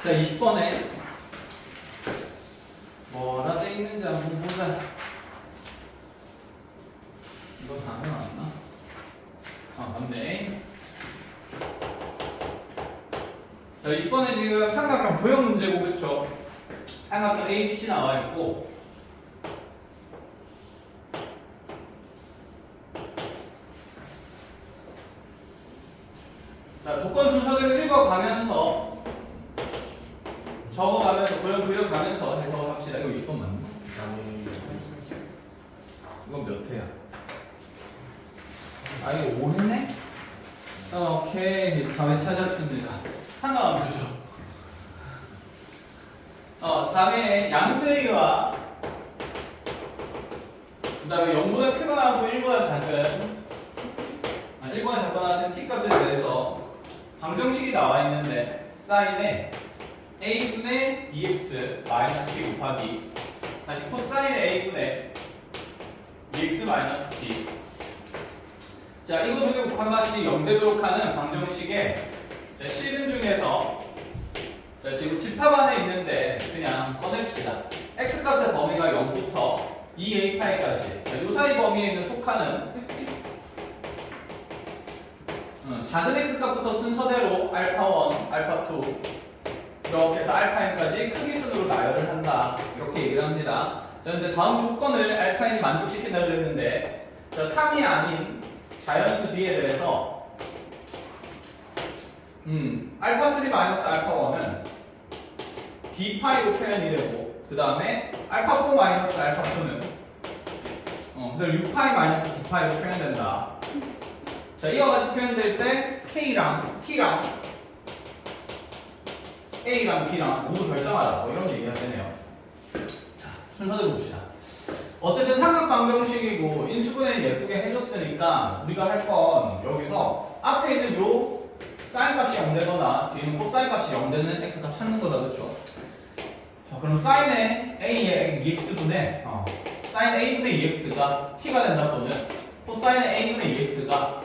자, 20번에 뭐라 돼 있는지 한번 보자. 이거 다 해놨나? 아, 맞네. 자, 20번에 지금 삼각형 도형 문제고, 그쵸? 삼각형 A, B, C 나와 있고, 자, 조건 순서대로 읽어가면서 적어가면서 도형 그려가면서 해석합시다. 이거 20번 맞나? 이건 몇 회야? 아, 이거 5회네? 오케이. 4회 찾았습니다. 상관없죠. 3회에 양수A와 그 다음에 0보다 크거나 하고 1보다 작은 1보다 작거나 하는 t값에 대해서 방정식이 나와 있는데 사인에 a분의 2x 마이너스 t 곱하기 다시 코사인의 a분의 2x 마이너스 t. 자, 이거 두 개 곱한 값이 0 되도록 하는 방정식에 자, 실근 중에서 자, 지금 집합 안에 있는데 그냥 꺼냅시다. x값의 범위가 0부터 2a파이까지 이 사이 범위에 있는 속하는 작은 x값부터 순서대로 알파1, 알파2 이렇게 해서 알파n까지 크기 순으로 나열을 한다. 이렇게 얘기를 합니다. 자, 근데 다음 조건을 알파n이 만족시킨다 그랬는데 자, 3이 아닌 자연수 D에 대해서 알파3 마이너스 알파1은 D파이로 표현이 되고 그 다음에 알파4 마이너스 알파2는 그럼 6파이 마이너스 9파이로 표현된다. 자, 이와 같이 표현될 때 K랑 T랑 A랑 B랑 모두 결정하라 뭐 이런 얘기가 되네요. 자, 순서대로 봅시다. 어쨌든 삼각 방정식이고 인수분해 예쁘게 해줬으니까 우리가 할 건 여기서 앞에 있는 요 사인 값이 0 되거나 뒤에 있는 코사인 값이 0 되는 x 값 찾는 거다, 그렇죠? 자, 그럼 사인의 a의 2x분의 사인 a분의 2x가 t가 된다 또는 코사인의 a분의 2x가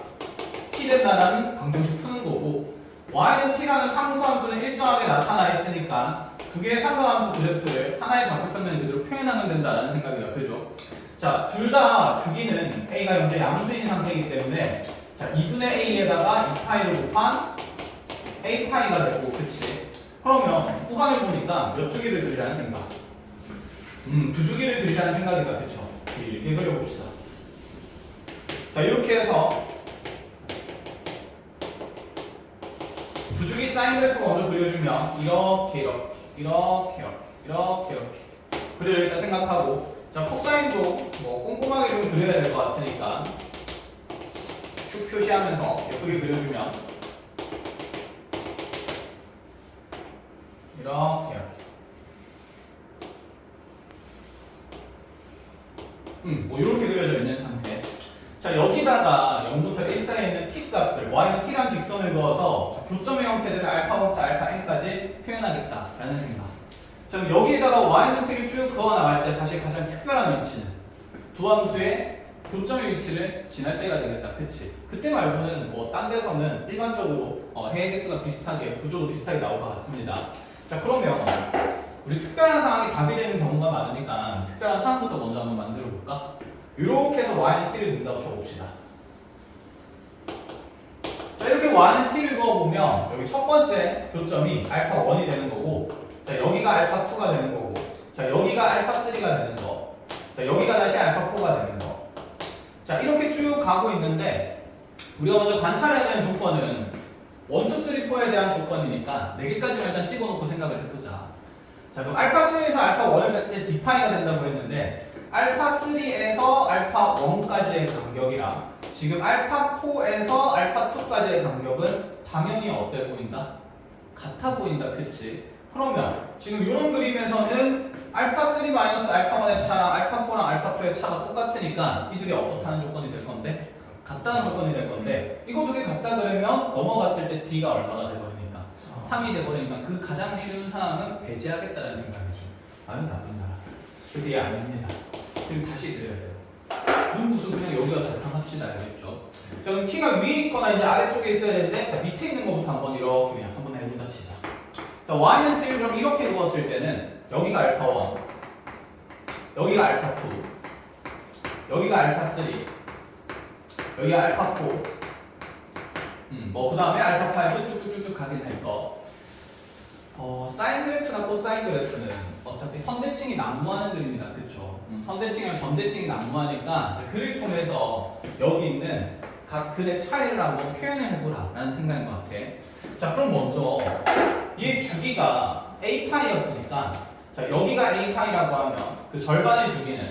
t 된다라는 방정식 푸는 거고 y는 t라는 상수함수는 일정하게 나타나 있으니까 두 개의 상관함수 그래프를 하나의 좌표평면 그대로 표현하면 된다라는 생각이다, 그죠? 자, 둘 다 주기는 a가 현재 양수인 상태이기 때문에 자, 2분의 a에다가 2파이를 곱한 a파이가 되고, 그치? 그러면 구간을 보니까 몇 주기를 그리라는 생각? 두 주기를 그리라는 생각이다, 그쵸? 길게 그려봅시다. 자, 이렇게 해서 두 주기 사인 그래프가 먼저 그려주면 이렇게 그려야겠다 생각하고 자, 코사인도 뭐 꼼꼼하게 좀 그려야 될 것 같으니까 슉 표시하면서 예쁘게 그려주면 이렇게 뭐 이렇게 그려져 있는 상태. 자, 여기다가 0부터 1 사이에 있는 t 값을 y는 t라는 직선을 그어서 자, 교점의 형태들을 알파1부터 알파n까지 표현하겠다라는 생각. 자, 그럼 여기에다가 y는 t를 쭉 그어 나갈 때 사실 가장 특별한 위치는 두 함수의 교점의 위치를 지날 때가 되겠다, 그치? 그때 말고는 뭐 딴 데서는 일반적으로 해의 개수가 비슷하게 구조도 비슷하게 나올 것 같습니다. 자, 그러면 우리 특별한 상황이 답이 되는 경우가 많으니까 특별한 상황부터 먼저 한번 만들어 볼까? 이렇게 해서 y는 t를 둔다고 쳐봅시다. 자, 이렇게 y는 t를 그어보면 여기 첫 번째 교점이 알파1이 되는 거고 자, 여기가 알파2가 되는 거고 자, 여기가 알파3가 되는 거 자, 여기가 다시 알파4가 되는 거 자, 이렇게 쭉 가고 있는데 우리가 먼저 관찰해야 되는 조건은 1, 2, 3, 4에 대한 조건이니까 4개까지만 일단 찍어놓고 생각을 해보자. 자, 그럼 알파3에서 알파1을 뺄 때 D파이가 된다고 했는데 알파3에서 알파1까지의 간격이랑 지금 알파4에서 알파2까지의 간격은 당연히 어때 보인다? 같아 보인다, 그치? 그러면 지금 이런 그림에서는 알파3 마이너스 알파1의 차랑 알파4랑 알파2의 차가 똑같으니까 이들이 어떻다는 조건이 될 건데? 같다는 조건이 될 건데 이거 두 개 같다 그러면 넘어갔을 때 D가 얼마나 돼버리니까? 3이 돼버리니까 그 가장 쉬운 상황은 배제하겠다는 생각이죠. 아유, 나쁜 나라. 그래서 얘 아닙니다. 그럼 다시 그려야 돼요. 문구수 그냥 여기다 적당합시다, 알겠죠? 자, 그럼 T가 위에 있거나 이제 아래쪽에 있어야 되는데 자, 밑에 있는 것부터 한번 이렇게 그냥 한번 해본다 치자. 자, y는 t를 그럼 이렇게 그었을 때는 여기가 알파 1, 여기가 알파 2, 여기가 알파 3, 여기가 알파 4, 뭐 그 다음에 알파 5 쭉쭉쭉쭉 가긴 할 거. 사인 그래프나 코사인 그래프는 어차피 선대칭이 난무하는 그림이다, 그쵸? 선대칭이랑 전대칭이 난무하니까 글을 통해서 여기 있는 각 글의 차이를 한번 표현을 해보라 라는 생각인 것 같아. 자, 그럼 먼저 얘 주기가 a파이였으니까, 자, 여기가 a파이라고 하면 그 절반의 주기는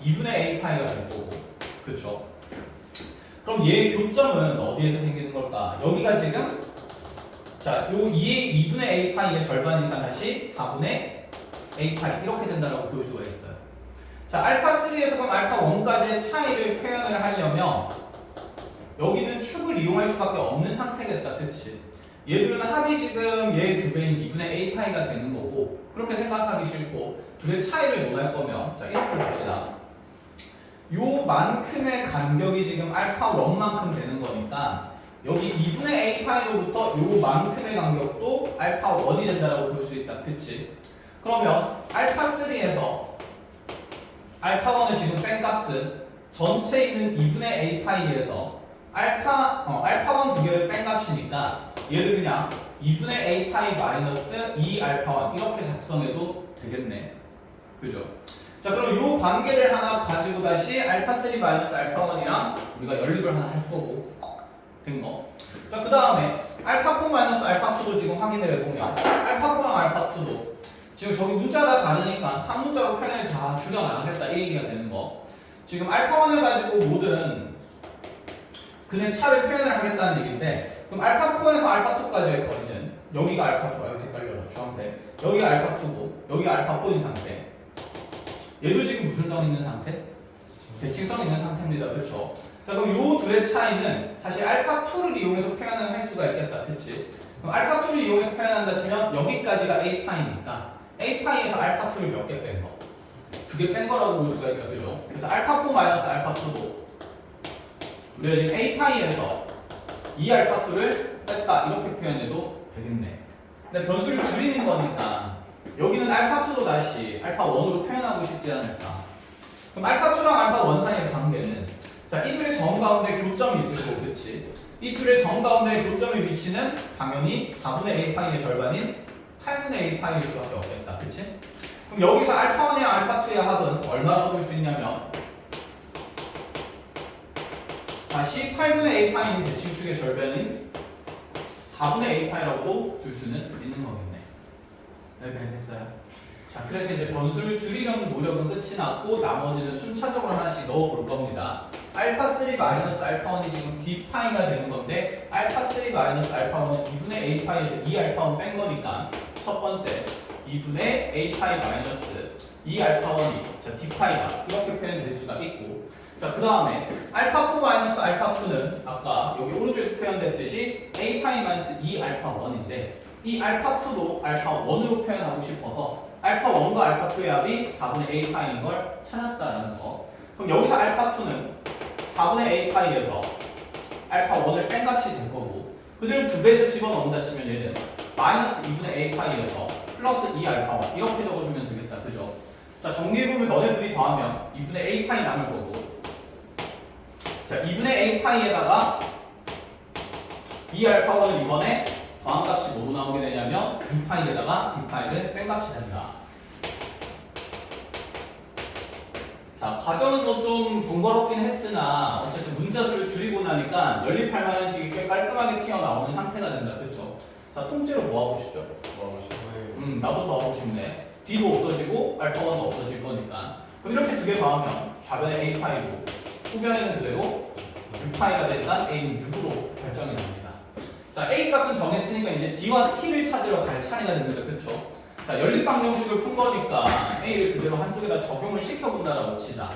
2분의 a파이가 될 거고, 그쵸? 그럼 얘의 교점은 어디에서 생기는 걸까? 여기가 지금, 자, 요 2분의 a파이의 절반이니까 다시 4분의 a파이 이렇게 된다라고 볼 수가 있어요. 자, 알파3에서 그럼 알파1까지의 차이를 표현을 하려면 여기는 축을 이용할 수밖에 없는 상태겠다, 그치? 얘들은 합이 지금 얘 두 배인 2분의 a파이가 되는 거고, 그렇게 생각하기 싫고 둘의 차이를 논할 거면, 자, 이렇게 봅시다. 요만큼의 간격이 지금 알파 1만큼 되는 거니까 여기 2분의 a파이로부터 요만큼의 간격도 알파 1이 된다라고 볼 수 있다, 그치? 그러면 알파 3에서 알파 1을 지금 뺀 값은 전체 있는 2분의 a파이에서 알파 1 두 개를 뺀 값이니까 얘를 그냥 2분의 a파이 마이너스 2 알파 1 이렇게 작성해도 되겠네, 그죠? 자, 그럼 요 관계를 하나 가지고 다시 알파 3 마이너스 알파 1이랑 우리가 연립을 하나 할 거고, 된 거. 자, 그 다음에 알파 4 마이너스 알파 2도 지금 확인을 해보면 알파 4랑 알파 2도 지금 저기 문자가 다르니까 한 문자로 표현을 다 줄여나가겠다 이 얘기가 되는 거. 지금 알파 1을 가지고 모든 근의 차를 표현을 하겠다는 얘기인데, 그럼 알파 4에서 알파 2까지의 거리는 여기가 알파 2가 여기 헷갈려라 주황색, 여기가 알파 2고 여기가 알파 4인 상태. 얘도 지금 무슨 성 있는 상태? 대칭성 있는 상태입니다, 그렇죠? 자, 그럼 요 둘의 차이는 사실 알파 2를 이용해서 표현을 할 수가 있겠다, 그치? 그럼 알파 2를 이용해서 표현한다 치면 여기까지가 a파이니까 a파이에서 알파 2를 몇 개 뺀 거? 2개 뺀 거라고 볼 수가 있다, 그죠? 그래서 알파 4 마이너스 알파 2도 우리가 지금 a파이에서 2알파 2를 뺐다 이렇게 표현해도 되겠네. 근데 변수를 줄이는 거니까 여기는 알파 2도 다시 알파 1으로 표현하고 싶지 않을까. 그럼 알파 2랑 알파 1 사이의 관계는, 자, 이 둘의 점 가운데 교점이 있을 거고, 그치? 이 둘의 점 가운데 교점의 위치는 당연히 4분의 a파이의 절반인 8분의 a파이일 수밖에 없겠다, 그치? 그럼 여기서 알파 1이랑 알파 2의 합은 얼마라고 볼 수 있냐면 다시 8분의 a파이인 대칭축의 절반인 4분의 a파이라고도 줄 수는 있는 거겠네. 이렇게 됐어요. 자, 그래서 이제 변수를 줄이려는 노력은 끝이 났고 나머지는 순차적으로 하나씩 넣어볼 겁니다. 알파 3 마이너스 알파 1이 지금 d파이가 되는 건데 알파 3 마이너스 알파 1은 2분의 a파이에서 2알파 1 뺀 거니까 첫 번째 2분의 a파이 마이너스 2알파 1이 자 d파이다 이렇게 표현될 수가 있고, 자, 그 다음에 알파 4 마이너스 알파 2는 아까 여기 오른쪽에서 표현됐듯이 a파이 마이너스 2알파 1인데 이 알파 2도 알파 1으로 표현하고 싶어서 알파 1과 알파 2의 합이 4분의 a파이인 걸 찾았다라는 거. 그럼 여기서 알파 2는 4분의 a파이에서 알파 1을 뺀 값이 될 거고, 그대로 두 배에서 집어넣는다 치면 얘는 마이너스 2분의 a파이에서 플러스 2알파 1 이렇게 적어주면 되겠다, 그죠? 자, 정리해보면 너네 둘이 더하면 2분의 a파이 남을 거고, 자, 2분의 a파이에다가 2알파 1을 이번에 더한 값이 뭐로 나오게 되냐면 2파이에다가 d파이를 뺀 값이 된다. 자, 과정은 뭐 좀 번거롭긴 했으나 어쨌든 문자수를 줄이고 나니까 연립할 만한 식이 꽤 깔끔하게 튀어나오는 상태가 된다, 그쵸? 자, 통째로 뭐 하고 싶죠? 나도 더 하고 싶네. d도 없어지고 알파 1도 없어질 거니까. 그럼 이렇게 두 개 더하면 좌변에 a파이고 후변에는 그대로 6파이가 되니까 a는 6으로 결정이 됩니다. 자, a 값은 정했으니까 이제 d와 t를 찾으러 갈 차례가 됩니다, 그쵸? 자, 연립방정식을 푼 거니까 a를 그대로 한쪽에다 적용을 시켜본다라고 치자.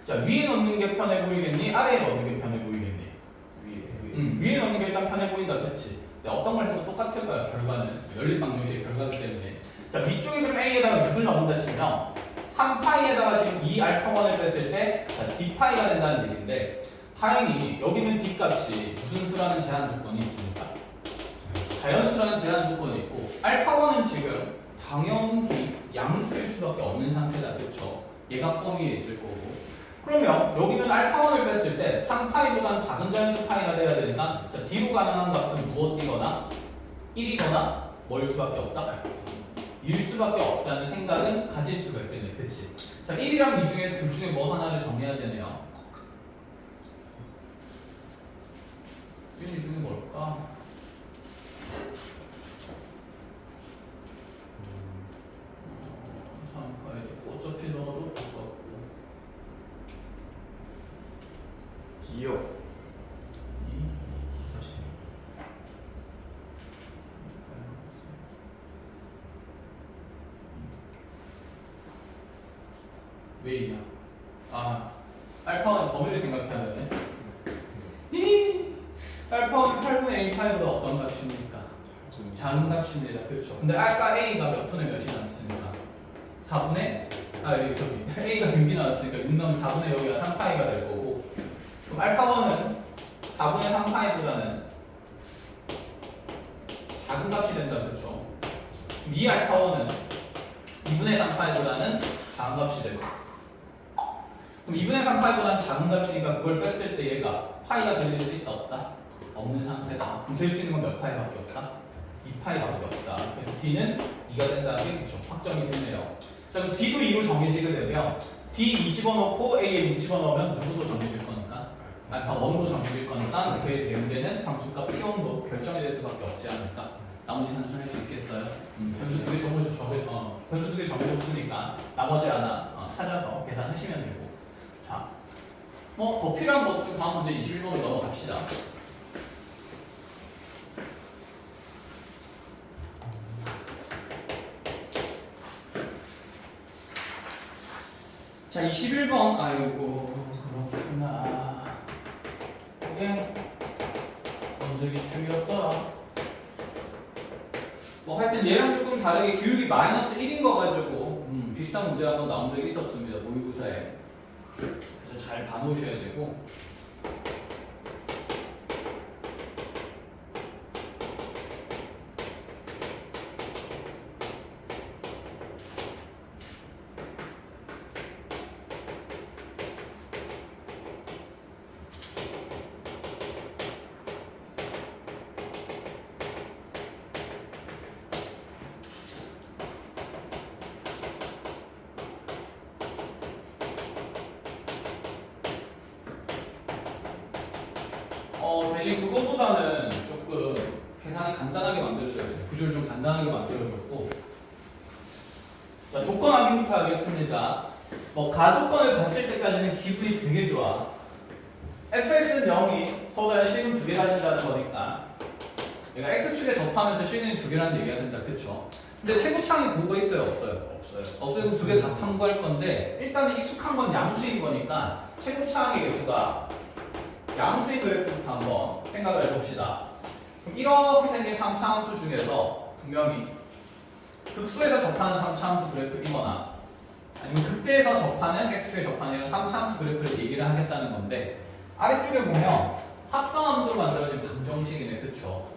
자, 위에 넣는 게 편해 보이겠니? 아래에 넣는 게 편해 보이겠니? 위에 넣는 게 일단 편해 보인다, 그치? 어떤 걸 해도 똑같을 거야, 결과는. 연립방정식의 결과기 때문에. 자, 위쪽에 그럼 a에다가 6을 넣는다 치면 3파이에다가 지금 2알파1을 뺐을 때 자, d파이가 된다는 얘기인데, 다행히 여기는 d 값이 무슨 수라는 제한 조건이 있습니까? 자연수라는 제한 조건이 있고, 알파1은 지금 당연히 양수일 수밖에 없는 상태다. 그렇죠? 얘가 범위에 있을 거고. 그러면 여기는 알파1을 뺐을 때 3파이보다는 작은 자연수 파이가 돼야 되니까 자, D로 가능한 값은 무엇이거나 1이거나 뭘 수밖에 없다? 1 수밖에 없다는 생각은 가질 수가 있겠네. 그치? 자, 1이랑 2 중에 둘 중에 뭐 하나를 정해야 되네요. 1, 2 중에 뭘까? 어차피 넣어도 똑같고 2요. 2 왜 있냐? 아, 알파는 범위를 생각해야 되네. 알파는 8분의 A 파이보다 어떤 값입니까? 작은 값입니다. 그렇죠. 근데 아까 A가 몇 분의 몇이 나왔습니까? 4분의 여기 A가 6이 나왔으니까 6 넣으면 4분의 여기가 3파이가 될 거고, 그럼 알파1은 4분의 3파이보다는 작은 값이 된다. 그렇죠. 이 알파1은 2분의 3파이보다는 작은 값이 되고, 그럼 2분의 3파이보다는 작은 값이니까 그걸 뺐을 때 얘가 파이가 될 일도 있다 없다? 없는 상태다. 그럼 될 수 있는 건 몇 파이밖에 없다? 2파이밖에 없다. 그래서 D는 2가 된다는 게 그렇죠. 확정이 되네요. 자, 그럼 D도 2로 정해지게 되면 D 2 집어넣고 A에 6 집어넣으면 누구도 정해질 거니까 알파 1으로 정해질 거니까 그에 대응되는 함수값 P1도 결정이 될 수밖에 없지 않을까? 나머지 산수할 수 있겠어요? 변수 두 개 정해줬으니까 변수 두 개 정해줬으니까 나머지 하나 찾아서 계산하시면 되고. 자, 뭐 더 필요한 것 없으면 다음 문제 21번으로 넘어갑시다. 자, 21번. 아이고, 그렇구나. 이게 언제 기출이었더라? 뭐 하여튼 얘랑 조금 다르게 기울기 마이너스 1인 거 가지고 비슷한 문제 한번 나온 적이 있었습니다. 모의고사에. 그래서 잘 봐놓으셔야 되고. 대신 그것보다는 조금 계산이 간단하게 만들어졌어요. 구조를 좀 간단하게 만들어졌고. 자, 조건 확인부터 하겠습니다. 뭐 가조건을 봤을 때까지는 기분이 되게 좋아. fx는 0이 서로의 식은 2개 가진다는 거니까 얘가 x축에 접하면서 식은 2개라는 얘기가 된다. 그쵸? 근데 최고창에 근거 있어요? 없어요? 없어요. 2개 다 탐구할 건데 일단은 익숙한 건 양수인 거니까 최고창의 개수가 양수의 그래프부터 한번 생각을 해봅시다. 그럼 이렇게 생긴 3차함수 중에서 분명히 극수에서 접하는 3차함수 그래프이거나 아니면 극대에서 접하는 x축에 접하는 이런 3차함수 그래프를 얘기를 하겠다는 건데, 아래쪽에 보면 합성함수로 만들어진 방정식이네. 그쵸?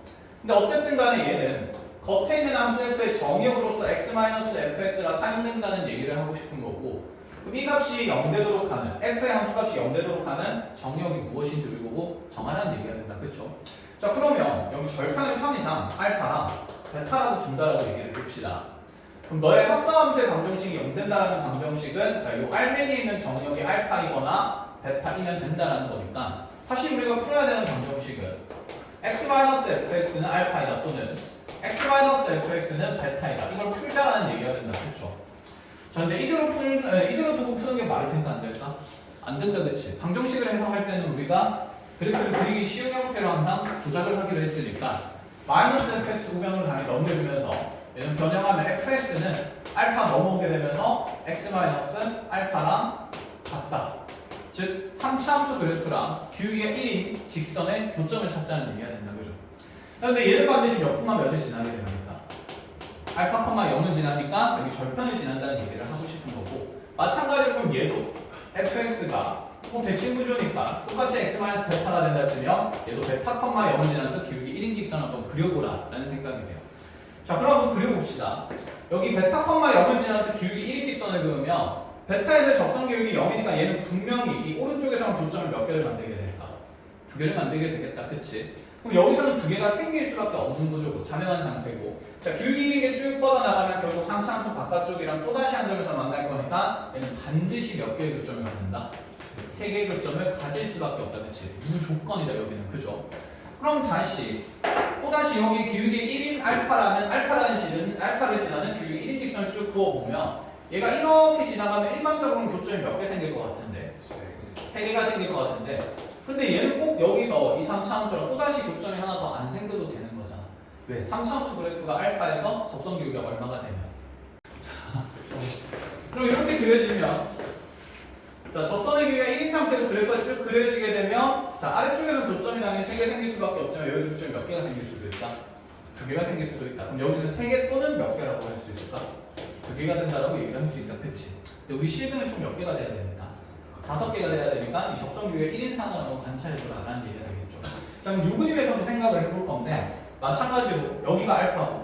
근데 어쨌든 간에 얘는 겉에 있는 함수 f의 정의역으로서 x-fx가 사용된다는 얘기를 하고 싶은 거고, 그럼 이 값이 0되도록 하는 f의 함수값이 0되도록 하는 정의역이 무엇인지 우리 보고 정하라는 얘기가 된다. 그쵸? 자, 그러면 여기 절편의 편의상 알파랑 베타라고 둔다라고 얘기를 해봅시다. 그럼 너의 합성함수의 방정식이 0된다라는 방정식은 자, 이 알맹이에 있는 정의역이 알파이거나 베타이면 된다라는 거니까 사실 우리가 풀어야 되는 방정식은 x-fx는 알파이다 또는 x-fx는 베타이다. 이걸 풀자라는 얘기가 된다. 그쵸? 자, 근데 이대로 두고 푸는 게 말이 된다, 안 될까? 안 된다, 그치? 방정식을 해석할 때는 우리가 그래프를 그리기 쉬운 형태로 항상 조작을 하기로 했으니까 마이너스 fx 구변으로 당연히 넘겨주면서 얘는 변형하면 fx는 알파 넘어오게 되면서 x 마이너스 알파랑 같다. 즉 3차함수 그래프랑 기울기가 1인 직선의 교점을 찾자는 얘기가 된다, 그죠? 근데 얘는 반드시 몇 분만 몇을 지나게 됩니다. 알파, 0을 지나니까 여기 절편을 지난다는 얘기를 하고 싶은 거고, 마찬가지로 그럼 얘도 fx가 대칭 구조니까 똑같이 x-베타가 된다 치면 얘도 베타, 0을 지나면서 기울기 1인 직선 한번 그려보라 라는 생각이 돼요. 자, 그럼 한번 그려봅시다. 여기 베타 컴마 0을 지나서 기울기 1인 직선을 그으면 베타에서 접선 기울기 0이니까 얘는 분명히 이 오른쪽에서는 교점을 몇 개를 만들게 될까? 두 개를 만들게 되겠다. 그치? 그럼 여기서는 두 개가 생길 수밖에 없는 구조고 자명한 상태고 자, 기울기 1인 게 쭉 뻗어나가면 결국 3차 함수 바깥쪽이랑 또다시 한 점에서 만날 거니까 얘는 반드시 몇 개의 교점을 갖는다? 3개의 교점을 가질 수밖에 없다. 그치? 무조건이다 여기는. 그죠? 그럼 다시 또다시 여기 기울기 1인 알파를 지나는 기울기 1인 직선을 쭉 그어보면 얘가 이렇게 지나가면 일반적으로는 교점이 몇 개 생길 것 같은데 3개가 생길 것 같은데 근데 얘는 꼭 여기서 이 3차 함수랑 또다시 교점이 하나 더 안 생겨도 되는 거잖아. 왜? 3차 함수 그래프가 알파에서 접선 기울기가 얼마가 되면 자, 그럼 이렇게 그려지면 자, 접선의 기울기가 1인 상태로 그래프가 쭉 그려지게 되면 자, 아래쪽에서 교점이 당연히 3개 생길 수밖에 없지만 여기서 교점이 몇 개가 생길 수도 있다. 2개가 생길 수도 있다. 그럼 여기는 3개 또는 몇 개라고 할 수 있을까? 2개가 된다라고 얘기를 할 수 있다. 그치? 근데 우리 실근은 총 몇 개가 돼야 됩니까? 5개가 돼야 되니까 이 접선 기울기가 1인 상으로 관찰해 돌아가는 얘기가 되겠죠. 자, 그럼 요 그림에서도 생각을 해볼 건데 마찬가지로 여기가 알파고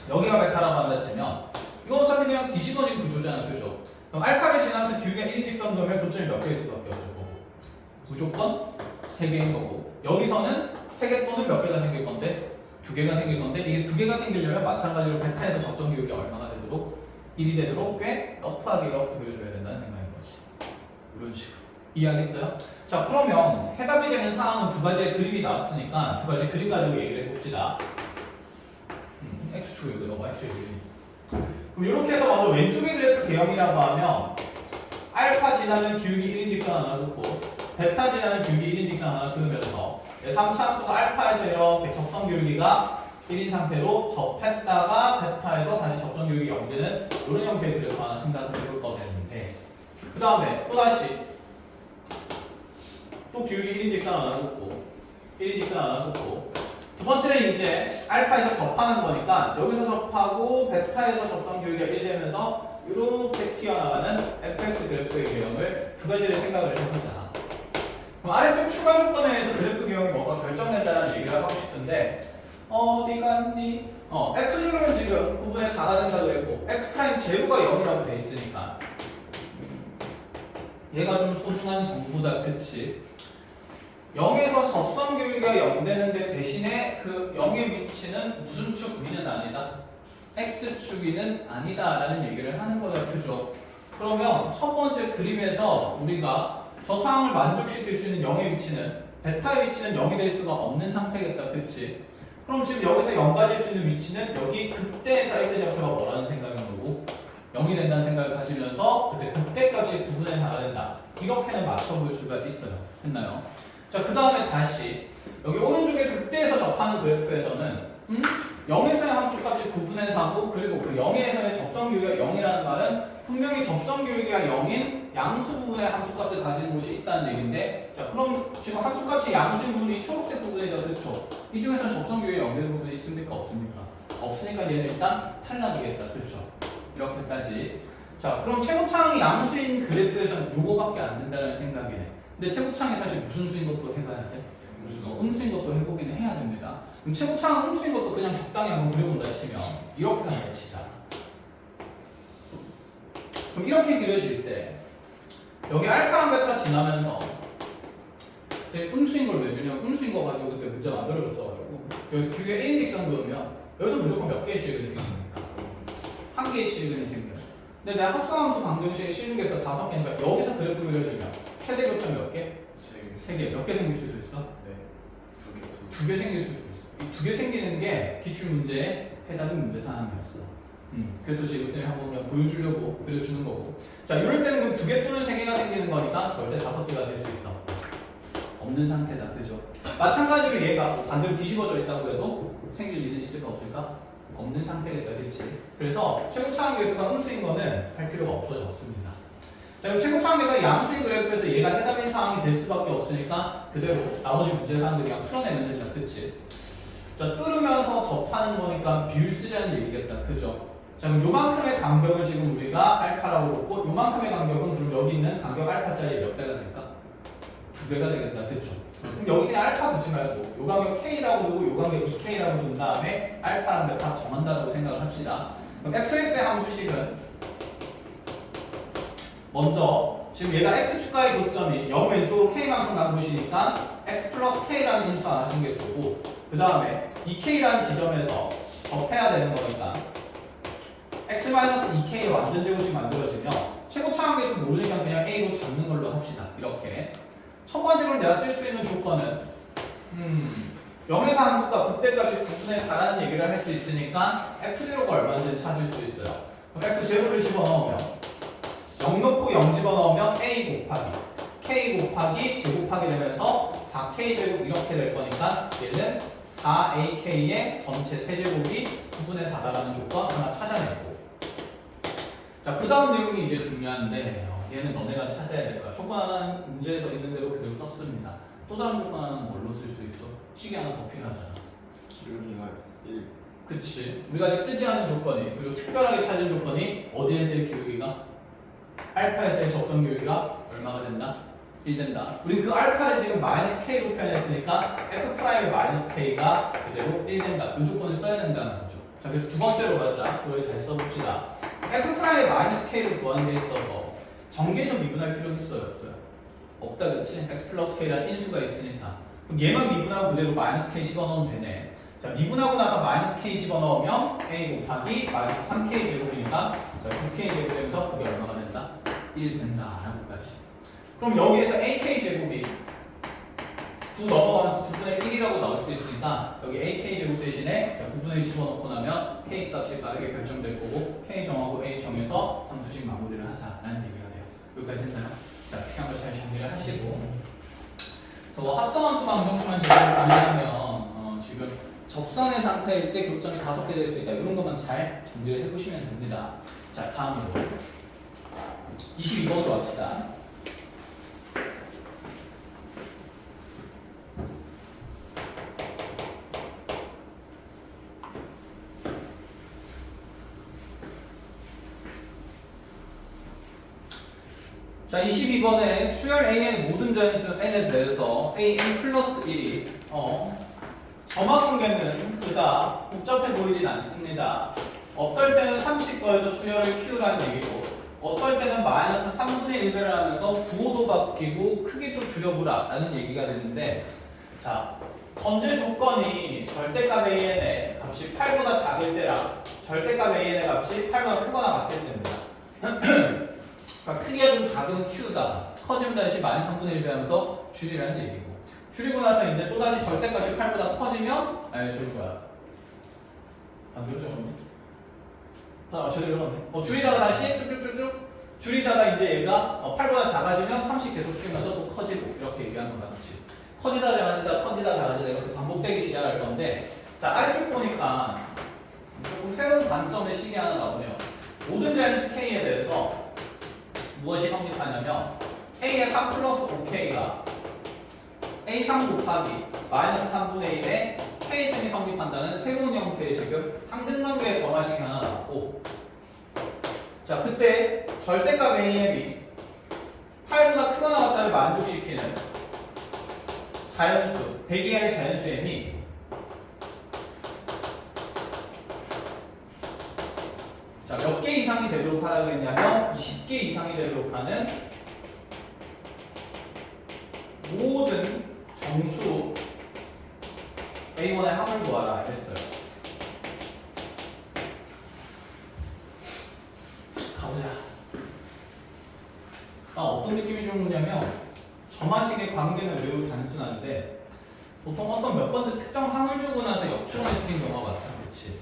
여기가 베타라고 한다 치면 이건 어차피 그냥 뒤집어진 구조잖아. 그죠? 그럼 알파를 지나면서 기울기가 1인 직선 그러면 교점이 몇 개일 수밖에 없을 거고 무조건 3개인 거고 여기서는 3개 또는 몇 개가 생길 건데 2개가 생길 건데 이게 2개가 생기려면 마찬가지로 베타에서 접선 기울기가 얼마나 되도록 1이 되도록 꽤 러프하게 이렇게 그려줘야 된다는 생각인 거지. 이런 식으로 이해하겠어요? 자, 그러면 해답이 되는 상황은 두 가지의 그림이 나왔으니까 두 가지 그림 가지고 얘기를 해봅시다. X축 이거 넘어 X축 그럼 이렇게 해서 먼저 왼쪽의 그래프 개형이라고 하면 알파 지나는 기울기 1인 직선 하나 긋고 베타 지나는 기울기 1인 직선 하나 그으면서 3차 함수가 알파에서 이렇게 접선 기울기가 1인 상태로 접했다가 베타에서 다시 접선 기울기 0되는 이런 형태의 그래프 하나 생각을 해볼 거 되는데 그 다음에 또다시 또 기울기 1인 직선 하나 긋고 1인 직선 하나 긋고 두 번째는 이제 알파에서 접하는 거니까 여기서 접하고 베타에서 접선 기울기가 1 되면서 이렇게 튀어나가는 fx 그래프의 개형을 두 가지를 생각을 해보자. 그럼 아래쪽 추가 조건에 의해서 그래프 개형이 뭐가 결정된다는 얘기를 하고 싶은데 어디 갔니? f0는 지금 9분의 4가 된다 그랬고 f' 제로가 0이라고 돼 있으니까 얘가 좀 소중한 정보다. 그치? 0에서 접선 기울기가 0 되는데 대신에 그 0의 위치는 무슨 축 위는 아니다? x축 위는 아니다 라는 얘기를 하는 거다. 그죠? 그러면 첫 번째 그림에서 우리가 저 상황을 만족시킬 수 있는 0의 위치는 베타의 위치는 0이 될 수가 없는 상태겠다. 그치? 그럼 지금 여기서 0까지 수 있는 위치는 여기 그때에서 x좌표가 뭐라는 생각인 거고 0이 된다는 생각을 가지면서 그때 값이 9분의 4가 된다. 이렇게는 맞춰볼 수가 있어요. 됐나요? 자, 그 다음에 다시 여기 오른쪽에 극대에서 접하는 그래프에서는 0에서의 함수값이 9분의 4고 그리고 그 0에서의 접선 기울기가 0이라는 말은 분명히 접선 기울기가 0인 양수 부분의 함수값을 가지는 곳이 있다는 얘기인데 자, 그럼 지금 함수값이 양수인 부분이 초록색 부분이다. 그렇죠? 이 중에서는 접선 기울기가 0 되는 부분이 있습니까? 없습니까? 없으니까 얘는 일단 탈락이겠다. 그렇죠? 이렇게까지. 자, 그럼 최고차항이 양수인 그래프에서는 요거밖에 안 된다는 생각이네. 근데 최고차항이 사실 무슨 수인 것도 해봐야 돼? 음수인 것도 해보기는 해야 됩니다. 그럼 최고차항 음수인 것도 그냥 적당히 한번 그려본다 치면 이렇게 한다 치자. 그럼 이렇게 그려질 때 여기 알파랑 베타 지나면서 제 음수인 걸 왜 주냐면 음수인 거 가지고 그때 문제 만들어줬어가지고 여기서 기울기가 1인 직선 그으면 여기서 무조건 몇 개의 실근이 생깁니까? 한 개의 실근이 생겨요. 근데 내가 합성함수 방정식의 실근계수가 5개니까 여기서 그래프 그려지면 최대 교점 몇 개? 3개. 몇 개 생길 수도 있어? 네. 2개 생길 수도 있어. 이 2개 생기는 게 기출문제의 해답의 문제사항이었어. 그래서 지금 선생님이 한번 그냥 보여주려고 그려주는 거고. 자, 이럴 때는 2개 또는 3개가 생기는 거니까 절대 5개가 될 수 있다. 없는 상태다. 그죠? 마찬가지로 얘가 반대로 뒤집어져 있다고 해도 생길 일은 있을까 없을까? 없는 상태겠다. 그치? 그래서 최고차항 계수가 음수인 거는 할 필요가 없어졌습니다. 자, 그럼 최고차항에서 양수인 그래프에서 얘가 해답인 상황이 될 수밖에 없으니까 그대로 나머지 문제 사항들 그냥 풀어내면 된다. 그치? 자, 뚫으면서 접하는 거니까 비율 쓰자는 얘기겠다. 그죠? 자, 그럼 요만큼의 간격을 지금 우리가 알파라고 놓고 요만큼의 간격은 그럼 여기 있는 간격 알파짜리 몇 배가 될까? 2배가 되겠다. 그쵸? 그럼 여기 그냥 알파 두지 말고 요 간격 K라고 두고 요 간격 2K라고 둔 다음에 알파랑 베타 정한다고 생각을 합시다. 그럼 fx의 함수식은 먼저 지금 얘가 x축과의 교점이 0 왼쪽으로 k만큼 간 곳이니까 x 플러스 k라는 인수 하나 생길 거고 그 다음에 2k라는 지점에서 접해야 되는 거니까 x 마이너스 2k의 완전 제곱식 만들어지면 최고차항계수 모르니까 그냥 a로 잡는 걸로 합시다. 이렇게 첫 번째로 내가 쓸 수 있는 조건은 0에서 함수가 그때까지 9분의 4라는 얘기를 할 수 있으니까 f0가 얼마인지 찾을 수 있어요. 그럼 f0를 집어넣으면 0 놓고 0 집어넣으면 a 곱하기 k 곱하기 제곱하게 되면서 4k 제곱 이렇게 될 거니까 얘는 4ak의 전체 세제곱이 9분의 4다라는 조건 하나 찾아내고 자, 그 다음 내용이 이제 중요한데 얘는 너네가 찾아야 될 거야. 조건 하나는 문제에서 있는 대로 그대로 썼습니다. 또 다른 조건 하나는 뭘로 쓸 수 있어? 식이 하나 더 필요하잖아. 기울기가 1. 그치. 우리가 아직 쓰지 않은 조건이 그리고 특별하게 찾은 조건이 어디에서의 기울기가? 알파에서의 접점 기울기가 얼마가 된다? 1 된다. 우리 그 알파를 지금 마이너스 k로 표현했으니까 f 프라임의 마이너스 k가 그대로 1 된다. 이 조건을 써야 된다는 거죠. 자, 그래서 두 번째로 가자. 그걸 잘 써봅시다. f 프라임의 마이너스 k로 구하는 데 있어서 전개에서 미분할 필요는 있어요? 없어요? 없다, 그치? x 플러스 k라는 인수가 있으니까. 그럼 얘만 미분하고 그대로 마이너스 k 집어넣으면 되네. 자, 미분하고 나서 마이너스 k 집어넣으면 a 곱하기 마이너스 3k 제곱이니까 자, 9k 제곱되면서 그게 얼마가 된다? 1 된다. 라고까지. 그럼 여기에서 ak 제곱이 9 넘어가면서 9분의 1이라고 나올 수 있으니까 여기 ak 제곱 대신에 자, 9분의 1 집어넣고 나면 k 값이 빠르게 결정될 거고 k 정하고 a 정해서 함수식 마무리를 하자라는 얘기가 돼요. 여기까지 됐나요? 자, 필요한 걸 잘 정리를 하시고 저 합성함수만 한 명씩만 제대로 정리하면 지금 접선의 상태일 때 교점이 5개 될 수 있다. 이런 것만 잘 정리를 해보시면 됩니다. 자, 다음으로 22번으로 갑시다. 자, 22번에 수열 A의 모든 자연수 N에 대해서 AN 플러스 1이 점화관계는 그다 복잡해 보이진 않습니다. 어떨 때는 30도에서 수열을 Q라는 얘기고 어떨 때는 마이너스 3분의 1배를 하면서 부호도 바뀌고 크기도 줄여보라 라는 얘기가 되는데 자, 전제 조건이 절대값 AN의 값이 8보다 작을 때랑 절대값 AN의 값이 8보다 크거나 같을 때입니다. 그러니까 크기가 좀 작으면 Q다. 커지면 다시 마이너스 3분의 1배 하면서 줄이라는 얘기고 줄이고 나서 이제 또다시 절대값이 8보다 커지면 저기 뭐야 안 그려졌네? 저기 그러네. 줄이다가 다시 쭉쭉쭉쭉 줄이다가 이제 얘가 8보다 작아지면 30 계속 키우면서 또 커지고 이렇게 얘기하는 거랑 같이 커지다 작아지다 커지다 작아지다 이렇게 반복되기 시작할 건데 자, 아래쪽 보니까 조금 새로운 관점의 식이 하나 나오네요. 모든 자연수 K에 대해서 무엇이 성립하냐면 A의 3 플러스 5K가 A3 곱하기 마이너스 3분의 1의 K승이 성립한다는 새로운 형태의 지금 항등관계의 점화식이 하나 나왔고 자, 그때 절대값 AM이 8보다 크거나 같다를 만족시키는 자연수, 배기하의 자연수 M이 자, 몇 개 이상이 되도록 하라 그랬냐면 20개 이상이 되도록 하는 모든 정수 A1의 합을 구하라 했어요. 가보자. 어떤 느낌이 좀 오냐면 점화식의 관계는 매우 단순한데 보통 어떤 몇 번째 특정 항을 주고 나서 역충을 시킨 경우가 많다. 그렇지?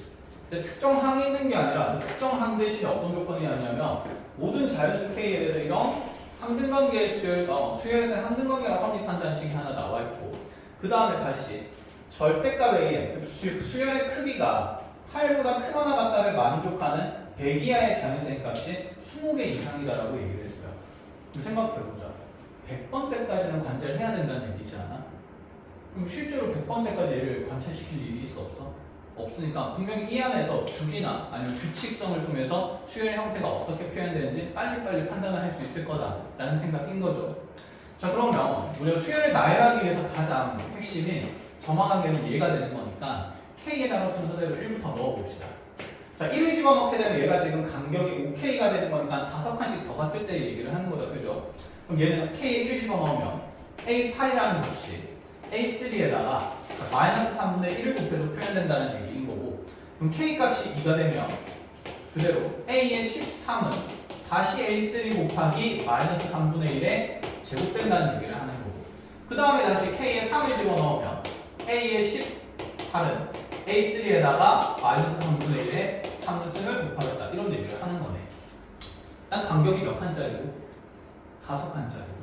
근데 특정 항이 있는 게 아니라 그 특정 항 대신에 어떤 조건이 있냐면 모든 자연수 K에 대해서 이런 항등관계의 수열에서 항등관계가 성립한다는 식이 하나 나와 있고 그 다음에 다시 절대값 AM, 수열의 크기가 8보다 크거나 같다를 만족하는 배기하의 자연수의 값이 20개 이상이다라고 얘기를 했어요. 그럼 생각해보자. 100번째까지는 관찰을 해야 된다는 얘기지 않아? 그럼 실제로 100번째까지 얘를 관찰시킬 일이 있어 없어? 없으니까 분명히 이 안에서 주기나 아니면 규칙성을 통해서 수열 형태가 어떻게 표현되는지 빨리빨리 판단을 할 수 있을 거다라는 생각인 거죠. 자 그러면 우리가 수열을 나열하기 위해서 가장 핵심인 점화관계는 얘가 되는 거니까 K에다가 순서대로 1부터 넣어봅시다. 자 1을 집어넣게 되면 얘가 지금 간격이 5K가 되는 거니까 5칸씩 더 갔을 때 얘기를 하는 거다. 그죠? 그럼 얘는 K에 1을 집어넣으면 A8이라는 값이 A3에다가 마이너스 3분의 1을 곱해서 표현된다는 얘기인 거고, 그럼 K 값이 2가 되면 그대로 A의 13은 다시 A3 곱하기 마이너스 3분의 1에 제곱된다는 얘기를 하는 거고, 그 다음에 다시 K에 3을 집어넣으면 A의 18은 A3에다가 마이너스 3분의 1에 3승을 곱하겠다 이런 얘기를 하는 거네. 난 간격이 몇 칸짜리고? 5칸짜리고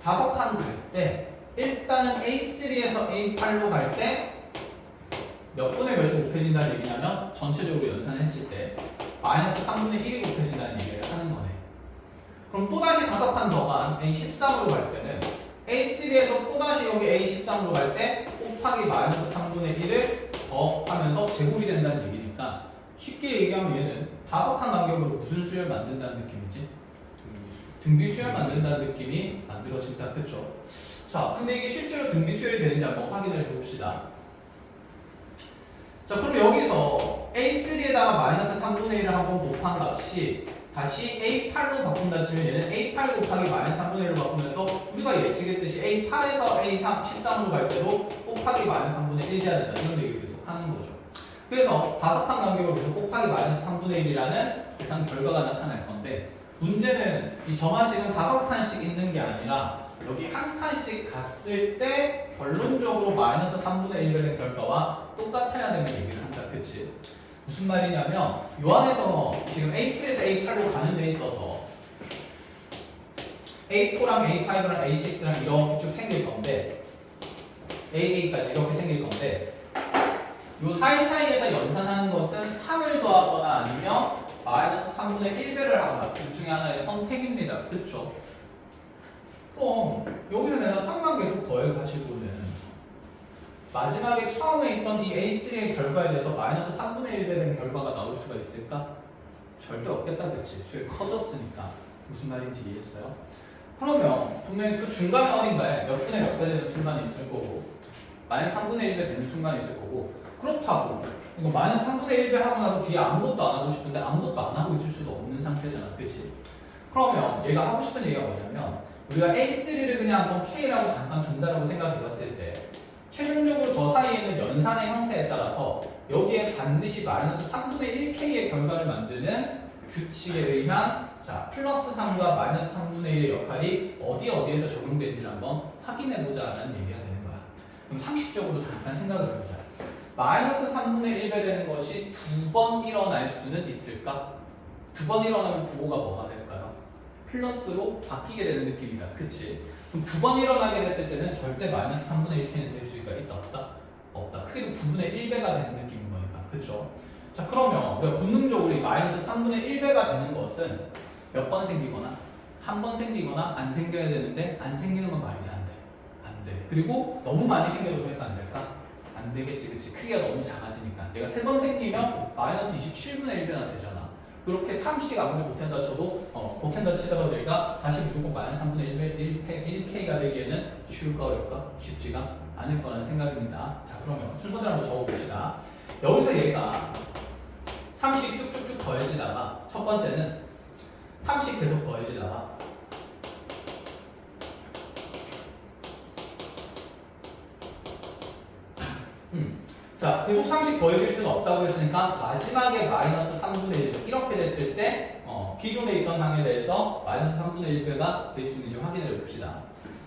5칸 갈 때 일단은 A3에서 A8로 갈 때 몇 분의 몇이 곱해진다는 얘기냐면 전체적으로 연산했을 때 마이너스 3분의 1이 곱해진다는 얘기를 하는 거네. 그럼 또다시 5칸 더 간 A13으로 갈 때는 A3에서 또다시 여기 A13으로 갈 때 곱하기 마이너스 3분의 1을 더 하면서 제곱이 된다는 얘기니까 쉽게 얘기하면 얘는 5칸 간격으로 무슨 수열 만든다는 느낌이지? 등비 수열 만든다는 느낌이 만들어진다. 그쵸? 자, 근데 이게 실제로 등비 수열이 되는지 한번 확인을 해봅시다. 자, 그럼 여기서 A3에다가 마이너스 3분의 1을 한번 곱한 값이 다시 A8로 바꾼다 치면 얘는 A8 곱하기 마이너스 3분의 1로 바꾸면서 우리가 예측했듯이 A8에서 A13으로 갈 때도 곱하기 마이너스 3분의 1 해야 된다. 이런 얘기를 계속 하는 거죠. 그래서 5칸 간격으로 계속 곱하기 마이너스 3분의 1이라는 계산 결과가 나타날 건데, 문제는 이 점화식은 5칸씩 있는 게 아니라 여기 한 칸씩 갔을 때 결론적으로 마이너스 3분의 1이 된 결과와 똑같아야 되는 얘기를 한다. 그치? 무슨 말이냐면 요 안에서 지금 A3에서 A8로 가는 데 있어서 A4랑 A5랑 A6랑 이렇게 쭉 생길 건데 AA까지 이렇게 생길 건데 요 사이사이에서 연산하는 것은 3을 더하거나 아니면 마이너스 3분의 1배를 하거나 둘 중에 하나의 선택입니다. 그렇죠? 그럼 여기서 내가 3만 계속 더해가지고는 마지막에 처음에 있던 이 A3의 결과에 대해서 마이너스 3분의 1배 된 결과가 나올 수가 있을까? 절대 없겠다. 그치? 수에 커졌으니까. 무슨 말인지 이해했어요? 그러면 분명히 그 중간에 어딘가에 몇 분의 몇 배 되는 순간이 있을 거고 마이너스 3분의 1배 되는 순간이 있을 거고, 그렇다고 이거 마이너스 3분의 1배 하고 나서 뒤에 아무것도 안 하고 싶은데 아무것도 안 하고 있을 수도 없는 상태잖아. 그치? 그러면 얘가 하고 싶은 얘기가 뭐냐면 우리가 A3를 그냥 한번 K라고 잠깐 준다라고 생각해 봤을 때 최종적으로 저 사이에 있는 연산의 형태에 따라서 여기에 반드시 마이너스 3분의 1K의 결과를 만드는 규칙에 의한 자 플러스 3과 마이너스 3분의 1의 역할이 어디에서 적용되는지를 한번 확인해보자라는 얘기가 되는 거야. 그럼 상식적으로 잠깐 생각을 해보자. 마이너스 3분의 1배 되는 것이 2번 일어날 수는 있을까? 2번 일어나면 부호가 뭐가 될까요? 플러스로 바뀌게 되는 느낌이다. 그치? 그럼 2번 일어나게 됐을 때는 절대 마이너스 3분의 1K는 될 수가 있다 없다? 없다. 크게 9분의 1배가 되는 느낌인 거니까. 그쵸? 자 그러면 우리가 본능적으로 이 마이너스 3분의 1배가 되는 것은 몇 번 생기거나 한 번 생기거나 안 생겨야 되는데 안 생기는 건 말이지 안 돼. 안 돼. 그리고 너무 많이 생겨도 될까 안 될까? 안 되겠지. 그치? 크기가 너무 작아지니까. 얘가 3번 생기면 마이너스 27분의 1배나 되잖아. 그렇게 3씩 아무리 못한다 쳐도 못한다 치다가 우리가 다시 무조건 마이너스 3분의 1K가 되기에는 쉬울까 어려울까? 쉽지가 않을 거라는 생각입니다. 자 그러면 순서대로 한번 적어봅시다. 여기서 얘가 3씩 쭉쭉쭉 더해지다가 첫 번째는 3씩 계속 더해지다가 자 계속 3씩 더해질 수는 없다고 했으니까 마지막에 마이너스 3분의 1 이렇게 됐을 때 기존에 있던 항에 대해서 마이너스 3분의 1배가 될 수 있는지 확인해 봅시다.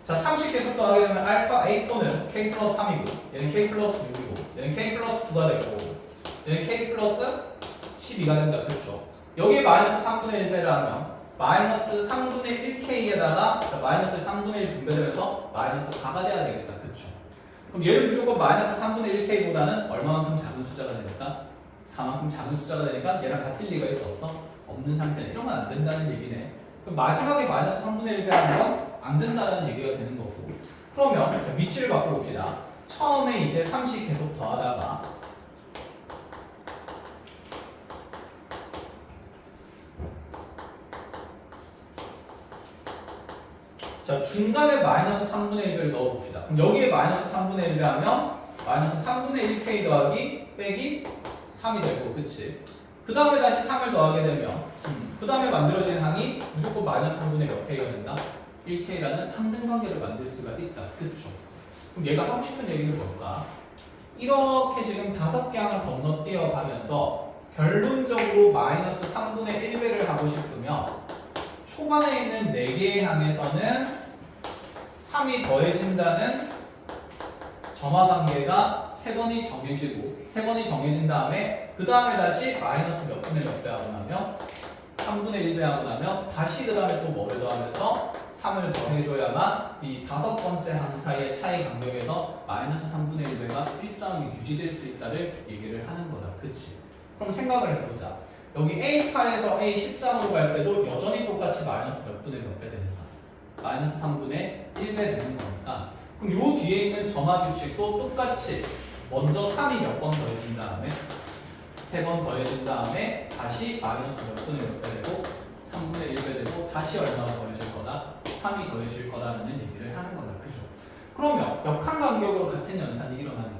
자 3씩 계속 더하게 되면 알파 A4는 K 플러스 3이고 얘는 K 플러스 6이고 얘는 K 플러스 9가 되고 얘는 K 플러스 12가 된다. 그렇죠? 여기에 마이너스 3분의 1배를 하면 마이너스 3분의 1K에다가 마이너스 3분의 1 분배되면서 마이너스 4가 돼야 되겠다. 그렇죠? 그럼 얘는 무조건 마이너스 3분의 1K보다는 얼마만큼 작은 숫자가 되니까 4만큼 작은 숫자가 되니까 얘랑 같을 리가 있어 없어? 없는 상태네. 이러면 안 된다는 얘기네. 그럼 마지막에 마이너스 3분의 1배 하는 건 안 된다는 얘기가 되는 거고, 그러면 자, 위치를 바꿔봅시다. 처음에 이제 3씩 계속 더하다가 자, 중간에 마이너스 3분의 1배를 넣어봅시다. 그럼 여기에 마이너스 3분의 1배 하면 마이너스 3분의 1k 더하기 빼기 3이 되고, 그치? 그 다음에 다시 3을 더하게 되면 그 다음에 만들어진 항이 무조건 마이너스 3분의 몇 k가 된다? 1k라는 상등관계를 만들 수가 있다. 그쵸? 그럼 얘가 하고 싶은 얘기는 뭘까? 이렇게 지금 5개 항을 건너뛰어 가면서 결론적으로 마이너스 3분의 1배를 하고 싶으면 초반에 있는 4개의 항에서는 3이 더해진다는 점화관계가 3번이 정해지고 3번이 정해진 다음에 그 다음에 다시 마이너스 몇 분의 몇 배 하고 나면 3분의 1배 하고 나면 다시 그 다음에 또 뭐를 더하면서 3을 더해줘야만 이 5번째 항 사이의 차이 간격에서 마이너스 3분의 1배가 일정하게 유지될 수 있다를 얘기를 하는 거다. 그치? 그럼 생각을 해보자. 여기 A8에서 A13으로 갈 때도 여전히 똑같이 마이너스 몇 분의 몇 배 되는 거 마이너스 3분의 1배 되는 거니까 그럼 요 뒤에 있는 점화 규칙도 똑같이 먼저 3이 몇 번 더해진 다음에 3번 더해진 다음에 다시 마이너스 몇 분의 몇 배 되고 3분의 1배 되고 다시 얼마나 더해질 거다? 3이 더해질 거다라는 얘기를 하는 거다. 그죠? 그러면 몇 칸 간격으로 같은 연산이 일어나니까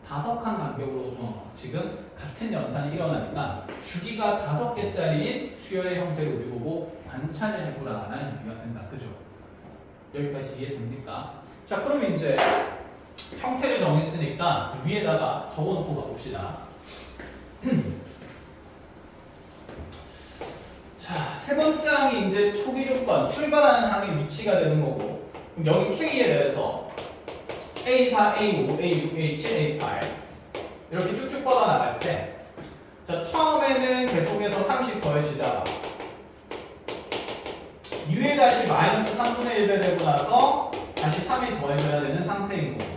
5칸 간격으로 지금 같은 연산이 일어나니까 주기가 5개짜리인 수열의 형태를 우리 보고 관찰을 해보라라는 얘기가 된다. 그죠? 여기까지 이해됩니까? 자, 그럼 이제 형태를 정했으니까 위에다가 적어놓고 가봅시다. 자, 세 번째 항이 이제 초기 조건, 출발하는 항의 위치가 되는 거고, 그럼 여기 K에 대해서 A4, A5, A6, A7, A8 이렇게 쭉쭉 뻗어 나갈 때, 자, 처음에는 계속해서 30 더해지다가 U에 다시 마이너스 3분의 1배 되고 나서 다시 3이 더해져야 되는 상태인 거고.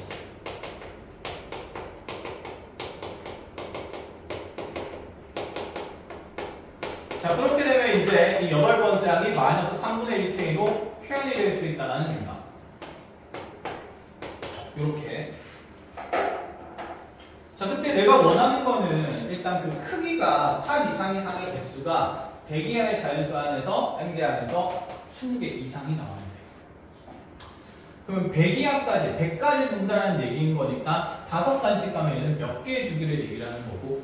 자, 그렇게 되면 이제 이 8번째 항이 마이너스 3분의 1k로 표현이 될 수 있다는 생각. 요렇게. 자, 그때 내가 원하는 거는 일단 그 크기가 8 이상의 항의 개수가 대기하의 자연수 안에서 M대 안에서 20개 이상이 나와야 돼. 그러면 100이하까지, 100까지 본다는 얘기인 거니까 5단씩 가면 얘는 몇 개의 주기를 얘기를 하는 거고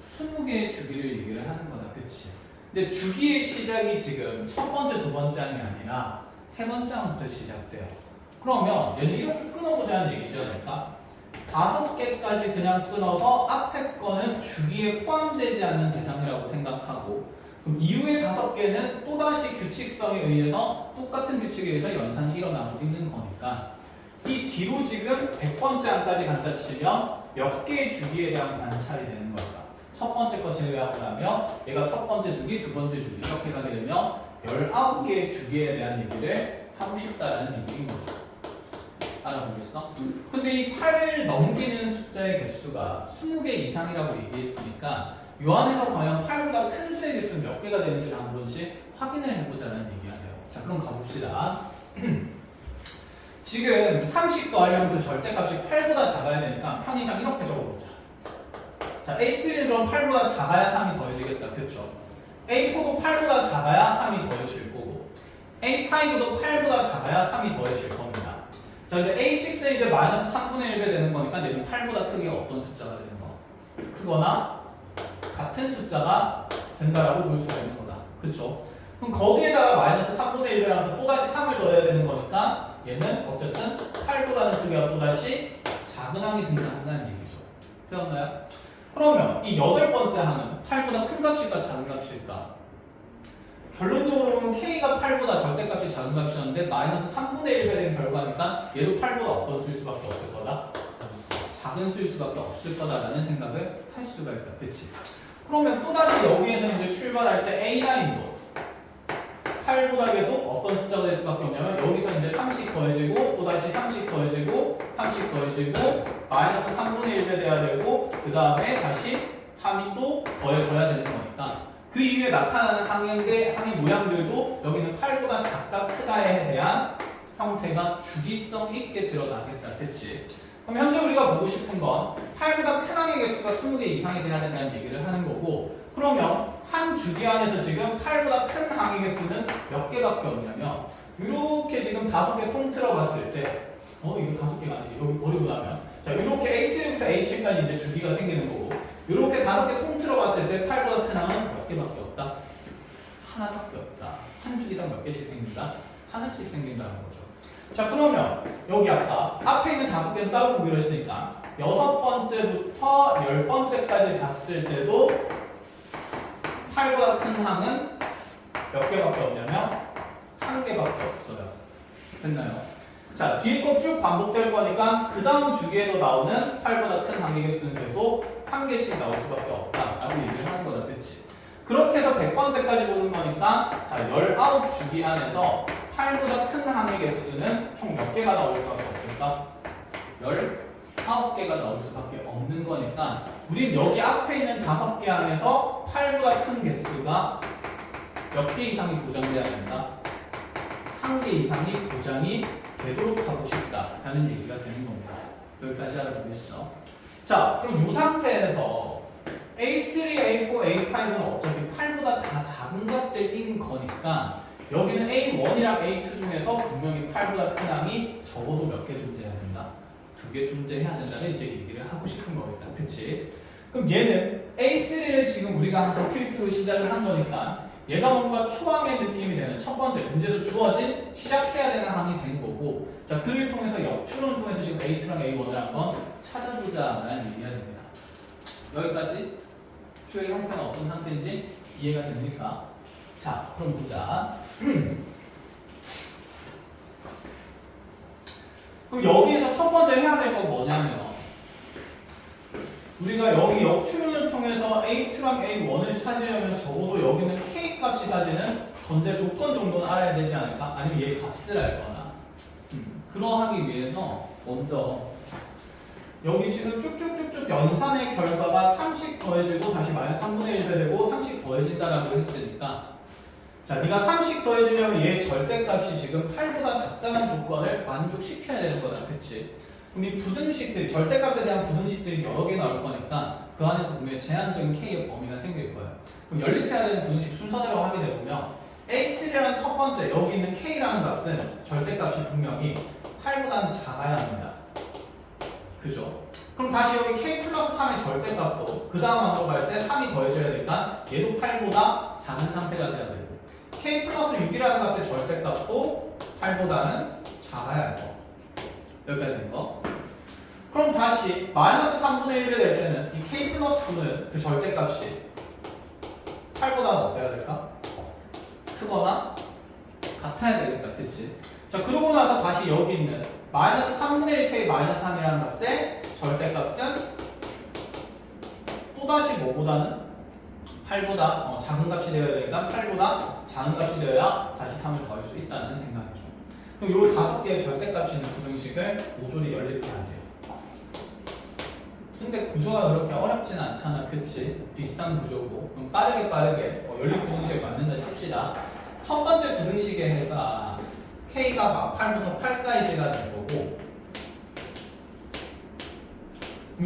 20개의 주기를 얘기를 하는 거다. 그치? 근데 주기의 시작이 지금 첫 번째, 두 번째 항이 아니라 세 번째 항부터 시작돼요. 그러면 얘는 이렇게 끊어보자는 얘기죠. 그러니까 5개까지 그냥 끊어서 앞에 거는 주기에 포함되지 않는 대상이라고 생각하고 그럼 이후에 5개는 또다시 규칙성에 의해서 똑같은 규칙에 의해서 연산이 일어나고 있는 거니까 이 뒤로 지금 100번째 항까지 간다 치면 몇 개의 주기에 대한 관찰이 되는 걸까? 첫 번째 거 제외하고 나면 얘가 첫 번째 주기, 두 번째 주기 이렇게 가게 되면 19개의 주기에 대한 얘기를 하고 싶다라는 얘기인 거죠. 알아보겠어? 근데 이 8을 넘기는 숫자의 개수가 20개 이상이라고 얘기했으니까 요 안에서 과연 8보다 큰 수의 개수는 몇 개가 되는지를 한 번씩 확인을 해보자는 얘기가 돼요. 자, 그럼 가봅시다. 지금 30 더하려면 그 절대값이 8보다 작아야 되니까 편의상 이렇게 적어보자. 자, A3는 그럼 8보다 작아야 3이 더해지겠다. 그쵸? A4도 8보다 작아야 3이 더해질 거고 A5도 8보다 작아야 3이 더해질 겁니다. 자, 근데 A6에 이제 마이너스 3분의 1배 되는 거니까 얘는 8보다 크게 어떤 숫자가 되는 거? 크거나 같은 숫자가 된다라고 볼 수가 있는 거다. 그쵸? 그럼 거기에다가 마이너스 3분의 1배라서 또다시 3을 넣어야 되는 거니까 얘는 어쨌든 8보다는 크기가 또다시 작은 항이 등장한다는 얘기죠. 되었나요? 그러면 이 8번째 항은 8보다 큰 값일까 작은 값일까? 결론적으로 보면 K가 8보다 절대값이 작은 값이었는데 마이너스 3분의 1배 된 결과니까 얘도 8보다 어떤 수일 수밖에 없을 거다? 작은 수일 수밖에 없을 거다라는 생각을 할 수가 있다. 그치? 그러면 또다시 여기에서 이제 출발할 때 A9도 8보다 계속 어떤 숫자가 될 수밖에 없냐면 여기서 이제 30 더해지고 또다시 30 더해지고 30 더해지고 마이너스 3분의 1배 돼야 되고 그 다음에 다시 3이 또 더해져야 되는 거니까 그 이후에 나타나는 항의 모양들도 여기는 8보다 작다 크다에 대한 형태가 주기성 있게 드러나겠다. 그치? 그럼 현재 우리가 보고 싶은 건 8보다 큰 항의 개수가 20개 이상이 돼야 된다는 얘기를 하는 거고 그러면 한 주기 안에서 지금 8보다 큰 항의 개수는 몇 개밖에 없냐면 이렇게 지금 5개 통틀어 봤을 때 이거 5개가 아니지. 여기 버리고 나면 자 이렇게 A3부터 H까지 이제 주기가 생기는 거고 이렇게 5개 통틀어 봤을 때 8보다 큰 항은 몇 개밖에 없다? 하나밖에 없다. 한 주기당 몇 개씩 생긴다? 하나씩 생긴다는 거죠. 자 그러면 여기 아까 앞에 있는 5개는 따로 보기로 했으니까 6번째부터 10번째까지 봤을 때도 8보다 큰 항은 몇 개밖에 없냐면 1개밖에 없어요. 됐나요? 자 뒤에 거 쭉 반복될 거니까 그 다음 주기에도 나오는 8보다 큰 항의 개수는 계속 1개씩 나올 수밖에 없다라고 얘기를 하는 거다. 그치? 그렇게 해서 100번째까지 보는 거니까 자 19주기 안에서 8보다 큰 항의 개수는 총 몇 개가 나올 수밖에 없을까? 19개가 나올 수밖에 없는 거니까 우린 여기 앞에 있는 5개 안에서 8보다 큰 개수가 몇 개 이상이 보장돼야 된다? 1개 이상이 보장이 되도록 하고 싶다라는 얘기가 되는 겁니다. 여기까지 알아보겠어. 자, 그럼 이 상태에서 A3, A4, A5는 어차피 8보다 다 작은 것들인 거니까 여기는 A1이랑 A2 중에서 분명히 8보다 큰 항이 적어도 몇 개 존재해야 된다? 2개 존재해야 된다는 이제 얘기를 하고 싶은 거겠다. 그치? 그럼 얘는 A3를 지금 우리가 항상 필두로 시작을 한 거니까 얘가 뭔가 초항의 느낌이 되는 첫 번째 문제에서 주어진 시작해야 되는 항이 된 거고 자 그를 통해서 역추론을 통해서 지금 A2랑 A1을 한번 찾아보자라는 얘기가 됩니다. 여기까지 추의 형태는 어떤 상태인지 이해가 됩니까? 자 그럼 보자. 그럼 여기에서 첫 번째 해야 될 건 뭐냐면 우리가 여기 역추론을 통해서 A2랑 A1을 찾으려면 적어도 여기는 K 값이 가지는 전제 조건 정도는 알아야 되지 않을까? 아니면 얘 값을 알거나 그러하기 위해서 먼저 여기 지금 쭉쭉쭉쭉 연산의 결과가 30 더해지고 다시 마이너스 3분의 1배 되고 30 더해진다라고 했으니까 자 네가 30 더해지려면 얘 절대값이 지금 8보다 작다는 조건을 만족시켜야 되는 거다. 그치? 그럼 이 부등식들이 절대값에 대한 부등식들이 여러 개 나올 거니까 그 안에서 보면 제한적인 K의 범위가 생길 거예요. 그럼 연립해야 되는 부등식 순서대로 하게 되면 A3라는 첫 번째 여기 있는 K라는 값은 절대값이 분명히 8보다는 작아야 합니다. 그죠? 그럼 다시 여기 K 플러스 3의 절대값도 그 다음 항으로 갈 때 3이 더해져야 되니까 얘도 8보다 작은 상태가 돼야 되고 K 플러스 6이라는 값의 절대값도 8보다는 작아야 할 거. 여기까지 된 거. 그럼 다시 마이너스 3분의 1이 될 때는 이 K 플러스 9는 그 절대값이 8보다는 어때야 될까? 크거나 같아야 되겠다. 그치? 자 그러고 나서 다시 여기 있는 마이너스 3분의 1K 마이너스 3이라는 값의 절대값은 또다시 뭐보다는 8보다 작은 값이 되어야 되니까 8보다 작은 값이 되어야 다시 3을 더할 수 있다는 생각이죠. 그럼 요 5개의 절대값이 있는 부등식을 모조리 연립해야 돼요. 근데 구조가 그렇게 어렵진 않잖아. 그치? 비슷한 구조고 그럼 빠르게 연립 부등식을 만든다 칩시다. 첫 번째 부등식의 해가 K가 8부터 8까지가 될 거고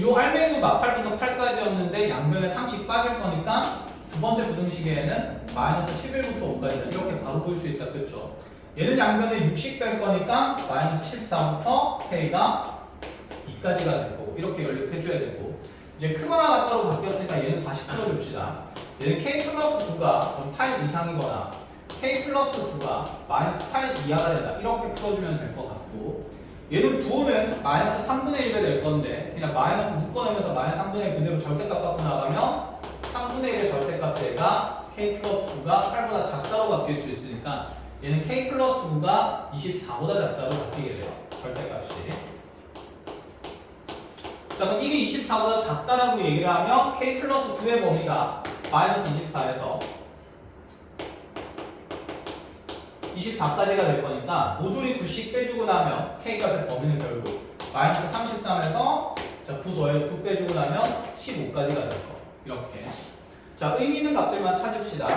요 알맹이도 8부터 8까지였는데 양변에 30 빠질 거니까 두 번째 부등식에는 마이너스 11부터 5까지다. 이렇게 바로 볼 수 있다. 그쵸? 얘는 양변에 60 뺄 거니까 마이너스 14부터 K가 2까지가 될 거고 이렇게 연립해줘야 되고 이제 크거나 같다로 바뀌었으니까 얘는 다시 풀어줍시다. 얘는 K 플러스 9가 8 이상이거나 K 플러스 9가 마이너스 8 이하가 된다. 이렇게 풀어주면 될 것 같고 얘는 부으면 마이너스 3분의 1배 될 건데 그냥 마이너스 묶어내면서 마이너스 3분의 1 그대로 절대값 갖고 나가면 3분의 1의 절대값 얘가 K 플러스 9가 8보다 작다로 바뀔 수 있으니까 얘는 K 플러스 9가 24보다 작다로 바뀌게 돼요. 절대값이. 자 그럼 이게 24보다 작다라고 얘기를 하면 K 플러스 9의 범위가 마이너스 24에서 24까지가 될 거니까 모조리 9씩 빼주고 나면 K값의 범위는 결국 마이너스 33에서 자, 9 빼주고 나면 15까지가 될 거. 이렇게. 자, 의미 있는 값들만 찾읍시다.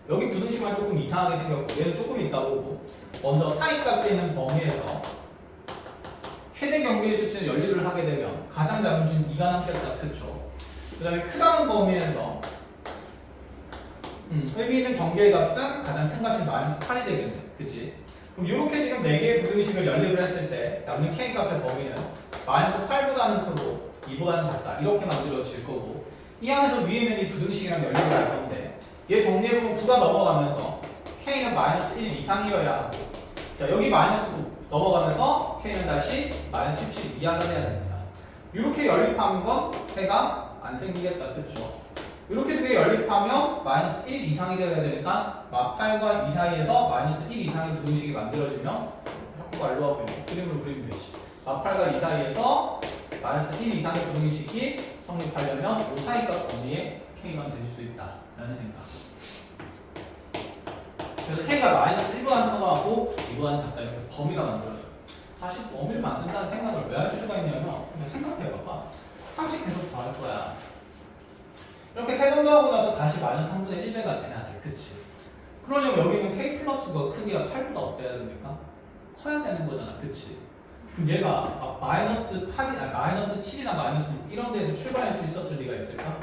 여기 부등식만 조금 이상하게 생겼고 얘는 조금 있다 보고 먼저 사이값에 있는 범위에서 최대 경계의 수치는 연립을 하게 되면 가장 작은 수는 2가 남겠다. 그쵸? 그 다음에 크다는 범위에서 의미 있는 경계의 값은 가장 큰 값이 마이너스 8이 되겠네. 그치? 그럼 이렇게 지금 4개의 부등식을 연립을 했을 때 남는 k 값의 범위는 마이너스 8보다는 크고 2보다는 작다 이렇게 만들어질 거고 이 안에서 위에 있는 이 부등식이랑 연립을 할 건데 얘 정리해보면 9가 넘어가면서 k는 마이너스 1 이상이어야 하고 자 여기 마이너스 9 넘어가면서 k는 다시 마이너스 17 이하가 돼야 됩니다. 이렇게 연립하는 건 해가 안 생기겠다. 그쵸? 이렇게 두 개 연립하면 마이너스 1 이상이 돼야 되니까 마8과 2 사이에서 마이너스 1 이상의 부등식이 만들어지면 자꾸 알로 하고 그림으로 그리면 되지. 마8과 2 사이에서 마이너스 1 이상의 부등식이 성립하려면 이 사이값 범위에 k만 될 수 있다 라는 생각. 그래서 k가 마이너스 1보다는 커가고 2보다는 작다 이렇게 범위가 만들어져요. 사실 범위를 만든다는 생각을 왜 할 수가 있냐면 그냥 생각해봐봐. 30 계속 더할 거야. 이렇게 세 번 더하고 나서 다시 마이너스 3분의 1배가 돼야 돼. 그치? 그러려면 여기는 k 플러스가 크기가 8보다 어때야 됩니까? 커야 되는 거잖아. 그치? 그럼 얘가 마이너스 8이나 마이너스 7이나 마이너스 6 이런 데에서 출발할 수 있었을 리가 있을까?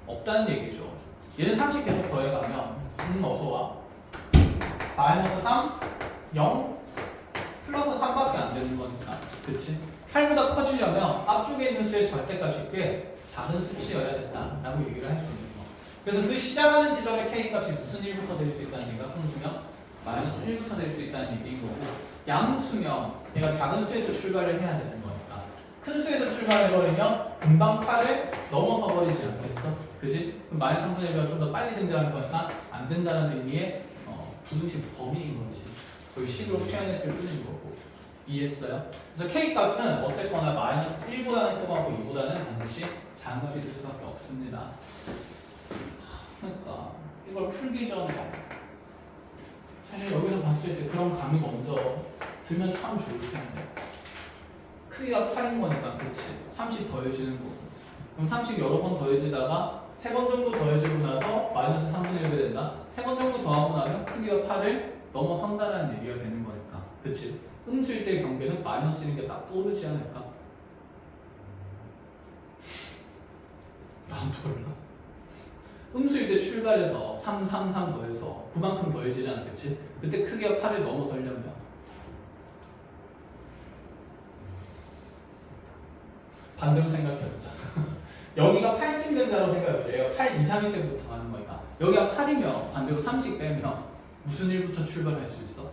없다는 얘기죠. 얘는 30 계속 더해가면 어서와 마이너스 3, 0, 플러스 3밖에 안 되는 거니까. 그치? 8보다 커지려면 앞쪽에 있는 수의 절대값이 꽤 작은 수치여야 된다라고 얘기를 할 수 있는 거. 그래서 그 시작하는 지점의 k값이 무슨 1부터 될 수 있다는 얘기가 큰 수면 마이너스 1부터 될 수 있다는 얘기인 거고 양수면 얘가 작은 수에서 출발을 해야 되는 거니까 큰 수에서 출발해버리면 금방 8을 넘어서 버리지 않겠어? 그지? 그럼 마이너스 3분의 1가 좀 더 빨리 등장할 거니까 안 된다는 의미의 부등식 범위인 거지. 거의 식으로 표현했을 뿐인 거고. 이해했어요? 그래서 k값은 어쨌거나 마이너스 1보다는 크고 2보다는 반드시 작은 값이 될 수밖에 없습니다. 그러니까 이걸 풀기 전에 사실 여기서 봤을 때 그런 감이 먼저 들면 참 좋을 텐데 크기가 8인 거니까 그치? 30 더해지는 거고 그럼 30 여러 번 더해지다가 3번 정도 더해지고 나서 마이너스 3분의 1이 된다? 3번 정도 더하고 나면 크기가 8을 넘어선다라는 얘기가 되는 거니까 그치? 음수일 때의 경계는 마이너스 1인 게 딱 떠오르지 않을까? 나도 몰라. 음수일 때 출발해서 3, 3, 3 더해서 9만큼 더해지잖아, 그치? 그때 크기가 8을 넘어서려면 반대로 생각해보자. 여기가 8쯤 된다고 생각해보자. 얘가 8 이상일 때부터 가는 거니까 여기가 8이면 반대로 30 빼면 무슨 1부터 출발할 수 있어?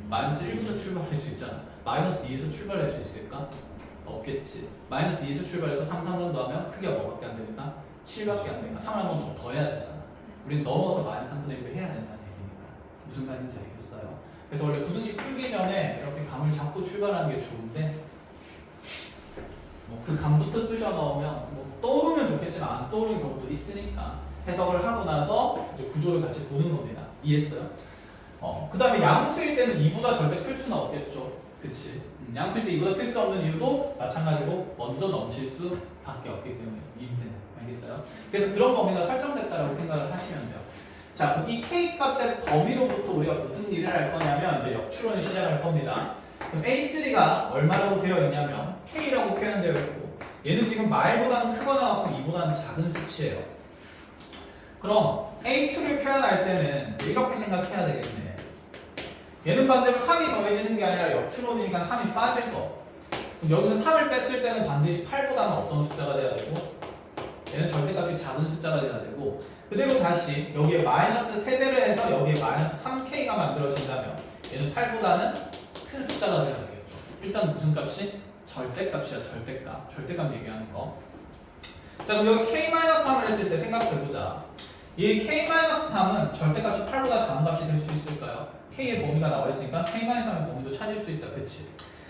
마이너스 1부터 출발할 수 있잖아. 마이너스 2에서 출발할 수 있을까? 없겠지. 마이너스 2에서 출발해서 3, 3번 더하면 크기가 뭐밖에 안 되니까? 7밖에 안 되니까 3을 한 번 더 더해야 되잖아. 우린 넘어서 마이너스 3분의 1을 해야 된다는 얘기니까. 무슨 말인지 알겠어요? 그래서 원래 부등식 풀기 전에 이렇게 감을 잡고 출발하는 게 좋은데 그 감부터 쑤셔 넣으면 떠오르면 좋겠지만 안 떠오르는 경우도 있으니까 해석을 하고 나서 이제 구조를 같이 보는 겁니다. 이해했어요? 그 다음에 양수일 때는 2보다 절대 클 수는 없겠죠. 그치? 양수일 때 2보다 클 수 없는 이유도 마찬가지고 먼저 넘칠 수밖에 없기 때문에 알겠어요? 그래서 그런 범위가 설정됐다라고 생각을 하시면 돼요. 자, 그럼 이 k 값의 범위로부터 우리가 무슨 일을 할 거냐면 이제 역추론을 시작할 겁니다. 그럼 A3가 얼마라고 되어 있냐면 K라고 표현되어 있고 얘는 지금 말보다는 크거나 같고 2보다는 작은 수치예요. 그럼 A2를 표현할 때는 이렇게 생각해야 되겠네. 얘는 반대로 3이 더해지는 게 아니라 역추론이니까 3이 빠질 거. 그럼 여기서 3을 뺐을 때는 반드시 8보다는 어떤 숫자가 돼야 되고 얘는 절대값이 작은 숫자가 돼야 되고 그대로 다시 여기에 마이너스 3배를 해서 여기에 마이너스 3k가 만들어진다면 얘는 8보다는 큰 숫자가 돼야 되겠죠. 일단 무슨 값이? 절대값이야. 절대값 얘기하는 거. 자 그럼 여기 k-3을 했을 때 생각해보자. 이 k-3은 절대값이 8보다 작은 값이 될 수 있을까요? k의 범위가 나와 있으니까 k-3의 범위도 찾을 수 있다. 그치?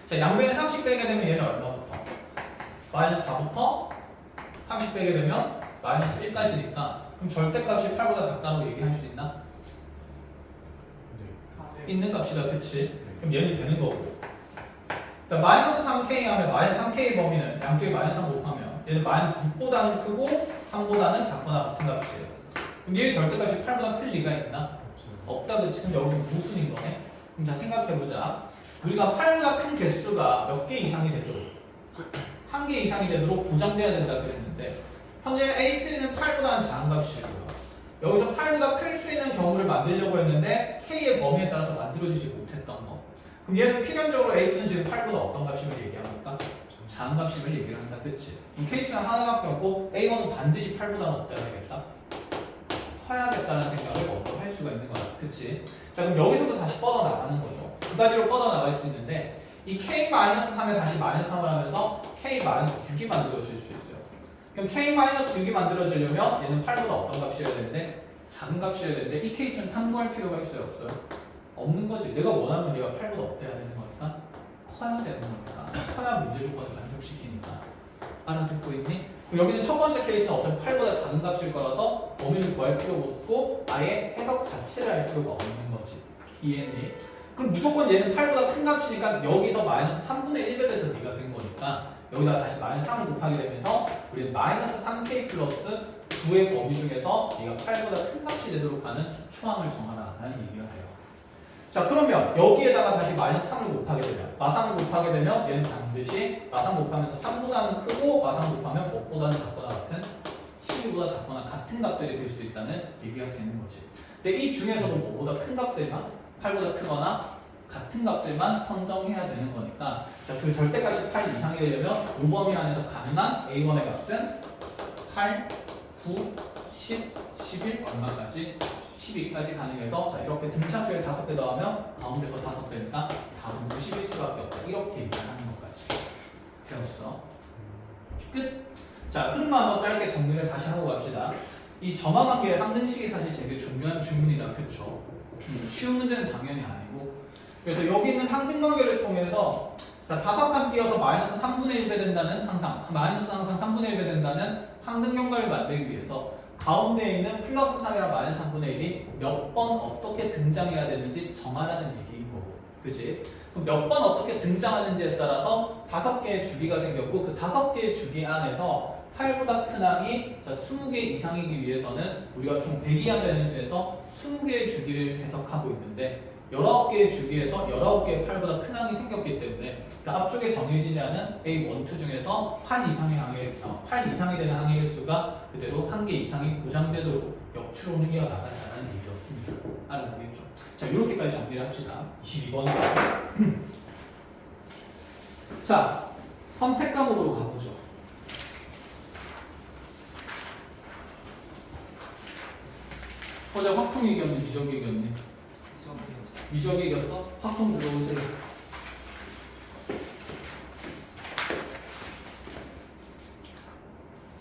자 양변에 30 빼게 되면 얘는 얼마부터? 마이너스 4부터 30 빼게 되면 마이너스 1까지니까 그럼 절대값이 8보다 작다고 얘기할 수 있나? 네. 있는 값이다. 그치? 그럼 얘는 되는 거고 자, 마이너스 3k 하면 마이너스 3k 범위는 양쪽에 마이너스 3 곱하면 얘는 마이너스 6보다는 크고 3보다는 작거나 같은 값이에요. 그럼 얘의 절대값이 8보다 클 리가 있나? 없다. 그치? 그럼 여기는 무순인 거네. 그럼 자 생각해보자. 우리가 8보다 큰 개수가 몇 개 이상이 되도록 1개 이상이 되도록 보장돼야 된다 그랬는데 현재 A3는 8보다는 작은 값이고요. 여기서 8보다 클 수 있는 경우를 만들려고 했는데 K의 범위에 따라서 만들어지지 못했던 거. 그럼 얘는 필연적으로 A2는 지금 8보다 어떤 값임을 얘기합니까? 작은 값임을 얘기를 한다. 그치? 그럼 케이스는 하나밖에 없고 A1은 반드시 8보다 높아야 되겠다. 커야겠다는 생각을 먼저 할 수가 있는 거야. 그치? 자, 그럼 여기서도 다시 뻗어나가는 거죠. 두 가지로 뻗어나갈 수 있는데 이 K-3에 다시 마이너스 3을 하면서 K-6이 만들어질 수 있어요. 그럼 K-6이 만들어지려면 얘는 8보다 어떤 값이어야 되는데 작은 값이어야 되는데 이 케이스는 탐구할 필요가 있어요? 없어요? 없는 거지. 내가 원하는 얘가 8보다 어때야 되는 거니까 커야 되는 거니까 커야 문제 조건을 만족시키니까. 알아듣고 있니? 그럼 여기는 첫 번째 케이스는 어차피 8보다 작은 값일 거라서 범위를 구할 필요가 없고 아예 해석 자체를 할 필요가 없는 거지. 이해했니? 그럼 무조건 얘는 8보다 큰 값이니까 여기서 마이너스 3분의 1배 돼서 네가 된 거니까 여기다가 다시 마이너스 3을 곱하게 되면서 우리는 마이너스 3k 플러스 9의 범위 중에서 네가 8보다 큰 값이 되도록 하는 초항을 정하라 라는 얘기가 돼요. 자, 그러면 여기에다가 다시 마이너스 3을 곱하게 되면 마상을 곱하게 되면 얘는 반드시 마상 곱하면서 3보다는 크고 마상 곱하면 5보다는 작거나 같은 12보다 작거나 같은 값들이 될 수 있다는 얘기가 되는 거지. 근데 이 중에서도 5보다 큰 값들만 8보다 크거나 같은 값들만 선정해야 되는 거니까 자, 그 절대값이 8 이상이 되려면 이 범위 안에서 가능한 A1의 값은 8, 9, 10, 11 얼마까지? 12까지 가능해서 자, 이렇게 등차수에 5배 더하면 가운데서 5배니까 답은 90일 수밖에 없다. 이렇게 얘기하는 것까지 되었어. 끝. 자, 흐름만 한번 짧게 정리를 다시 하고 갑시다. 이 점화관계의 항등식이 사실 되게 중요한 질문이다. 그쵸? 쉬운 문제는 당연히 아니고 그래서 여기 있는 항등관계를 통해서 자, 5칸 띄어서 마이너스 3분의 1배 된다는 항상 3분의 1배 된다는 항등경과를 만들기 위해서 가운데에 있는 플러스 3이랑 마이너스 3분의 1이 몇 번 어떻게 등장해야 되는지 정하라는 얘기인 거고 그치? 그럼 몇 번 어떻게 등장하는지에 따라서 5개의 주기가 생겼고 그 5개의 주기 안에서 8보다 큰 항이 20개 이상이기 위해서는 우리가 총 100이야 되는 수에서 20개의 주기를 해석하고 있는데 19개의 주기에서 19개의 8보다 큰 항이 생겼기 때문에 그 앞쪽에 정해지지 않은 A12 중에서 8 이상의 항의 수, 8 이상이 되는 항의 수가 그대로 1개 이상이 보장되도록 역추론을 이어나가자는 얘기였습니다. 알아보겠죠? 자, 이렇게까지 정리를 합시다. 22번. 자, 선택 과목으로 가보죠. 어제 확통이 이겼니? 미적이 이겼니? 미적이 이겼어? 확통 들어오세요.